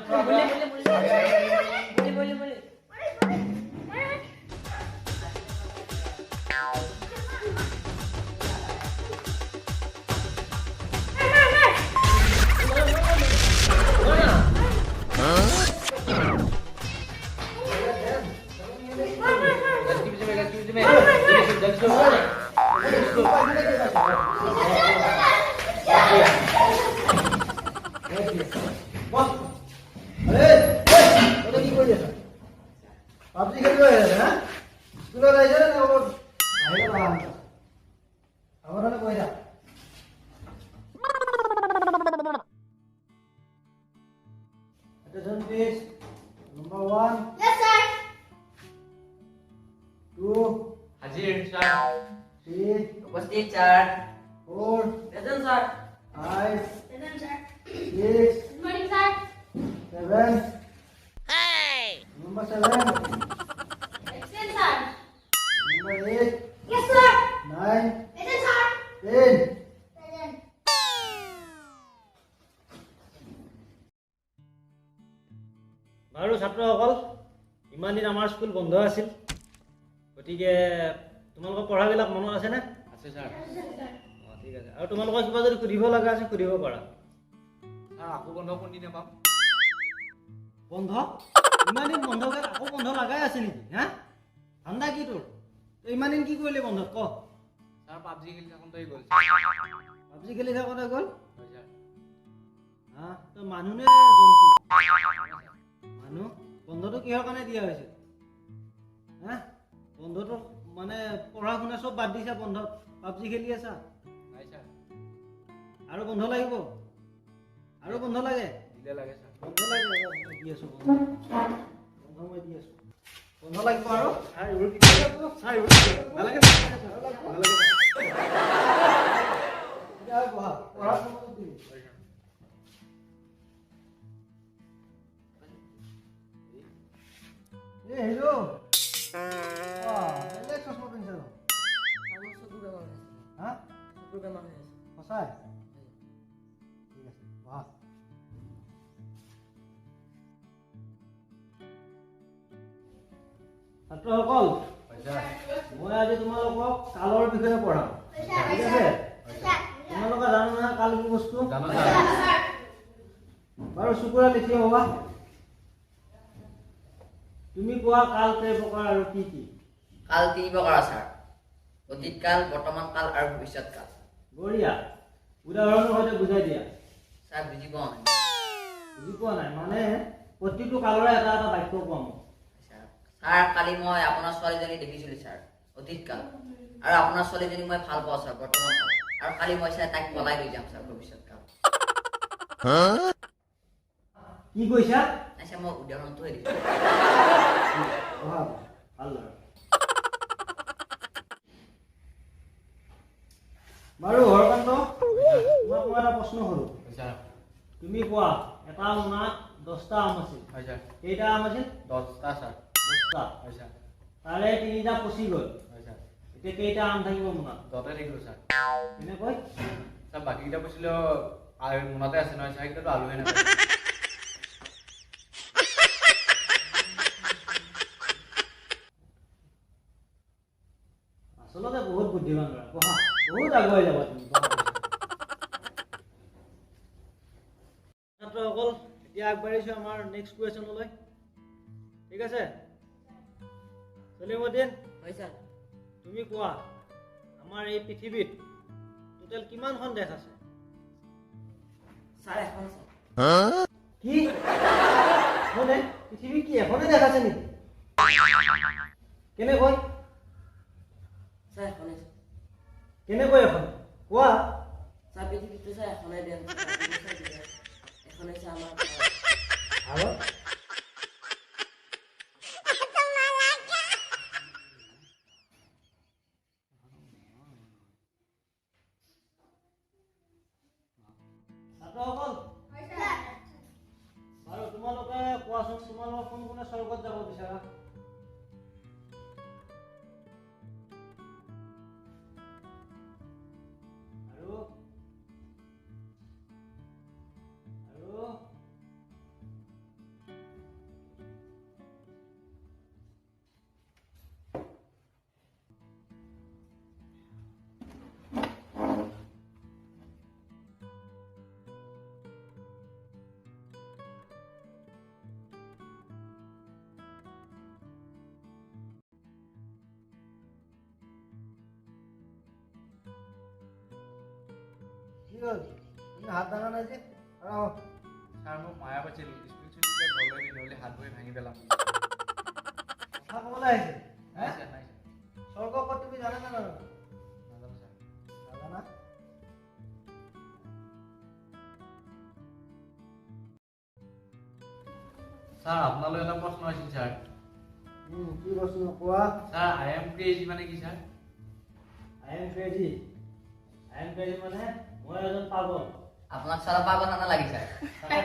PUBG খেলিব আহিছে হা স্কুলত আহিছে নে অলপ বাহিৰত অহা নাই সাৱধানে কৈ থাক Attention please. Number 1. Yes, sir. 2. Hazir, sir. 3. Upasthit, sir. 4. Present, sir. 5. Present, sir. 6. Good morning, sir. 7. Number 7. Excellent, sir. Number 8. Yes, sir. 9. Present, sir. 10. Present. বাৰু ছাত্ৰসকল ইমান দিন আমাৰ স্কুল বন্ধ আছিল গতিকে তোমালোকৰ পঢ়াবিলাক মনত আছে নে আছে স্যাৰ। ঠিক আছে আৰু তোমালোকৰ কিবা যদি সুধিব লগা আছে সুধিব পাৰা স্যাৰ আকো বন্ধ কোন দিনে পাম? বন্ধ ইমান দিন বন্ধ কৰি আকৌ বন্ধ লাগাই আছে নেকি হা ঠাণ্ডা কি তোৰ তই ইমান দিন কি কৰিলি বন্ধত ক স্যার পাবজি খেলি থাকোঁতেই গ'ল। পাবজি খেলি থাকোঁতে গ'ল হয় স্যার। হা তই মানুহ নে জন্তু মানুহ বন্ধটো কিহৰ কাৰণে দিয়া হৈছে হা বন্ধটো মানে পঢ়া শুনা চব বাদ দিছা বন্ধত পাবজি খেলি আছা নাই স্যার। আৰু বন্ধ লাগিব আৰু বন্ধ লাগে দিলে লাগে স্যার। বন্ধ লাগে দি আছো বন্ধ মই দি আছো বন্ধ লাগিব আৰু নালাগে পঢ়া পঢ়া সময়ত দিবি হেল্ল' বেলেগ চশমা পিন্ধিছে ন হা সঁচাই ঠিক আছে পঢ়া ছাত্ৰসকল হয় স্যাৰ। মই আজি তোমালোকক কালৰ বিষয়ে পঢ়াম ঠিক আছে তোমালোকে জানো নহয় কাল কি বস্তু জানো স্যার। বাৰু চকুৰে লিখি হ'বা তুমি কোৱা কাল কেই প্ৰকাৰ আৰু কি কি কাল তিনি প্ৰকাৰ আছে অতীত কাল বৰ্তমান কাল আৰু ভৱিষ্যৎ কাল বঢ়িয়া উদাহৰণৰ সৈতে বুজাই দিয়া ছাৰ বুজি পোৱা নাই বুজি পোৱা নাই মানে প্ৰতিটো কালৰে এটা এটা বাক্য কোৱা মোক ছাৰ কালি মই আপোনাৰ ছোৱালীজনী দেখিছিলো ছাৰ অতীত কাল আৰু আপোনাৰ ছোৱালীজনী মই ভাল পাওঁ ছাৰ বৰ্তমান কাল আৰু কালি মই ছাৰ তাইক পলাই লৈ যাম ছাৰ ভৱিষ্যৎ কাল কি কৈছা নাই ছাৰ মই উদাহৰণটোহে দিছোঁ পঢ়া ভাল ল'ৰা বাৰু হৰকান্ত তোমাক মই এটা প্ৰশ্ন কৰোঁ হয় স্যাৰ। তুমি কোৱা এটা মোনাত 10টা আম আছিল হয় স্যাৰ। কেইটা আম আছিল 10টা স্যাৰ। 10টা হয় স্যাৰ। তাৰে 3টা পচি গ'ল হয় স্যার। এতিয়া কেইটা আম থাকিব মোনাত 10টা থাকিলো স্যার। কেনেকৈ স্যার বাকিকেইটা পইছিলো আৰু মনতে আছে নহয় স্যাৰ কিন্তু আলুহে নাপায়। আচলতে বহুত বুদ্ধিমান ল'ৰা পঢ়া বহুত আগুৱাই যাবা তুমি ছাত্ৰসকল এতিয়া আগবাঢ়িছোঁ আমাৰ নেক্সট কুৱেশ্যনলৈ ঠিক আছে চলিমুদ্দিন হয় ছাৰ তুমি কোৱা আমাৰ এই পৃথিৱীত টোটেল কিমানখন দেশ আছে ছাৰ এখন ছাৰ কি মানে পৃথিৱীত কি এখনে দেশ আছে নেকি কেনেকৈ ছাৰ এখনে কেনেকৈ এখন কোৱা ছাৰ পৃথিৱীতটো ছাৰ এখনে দেশ এখনে ছাৰ আমাৰ আৰু ছাত্ৰসকল বাৰু তোমালোকে কোৱাচোন তোমালোকৰ কোন কোনে স্বৰ্গত যাব বিচাৰা আৰু আৰু হ'ল তুমি হাত দাঙা নাই যে আৰু আহক। ছাৰ মোক মায়া পাইছিল স্কুল ছুটিতে ঘৰলৈ দিন হ'লে হাত ভৰি ভাঙি পেলাম কথা ক'বলৈ আহিছে নাই ছাৰ নাই স্বৰ্গ ক'ত তুমি জানা নে নাজানা? নাজানো ছাৰ নাজানা? ছাৰ আপোনালৈ এটা প্ৰশ্ন আছিল ছাৰ কি বস্তু কোৱা? ছাৰ আই এম ক্ৰেজি মানে কি ছাৰ আই এম ক্ৰেজি মানে মই এজন পাগল আপোনাক চালা পাগল নালাগে ছাৰ তাকে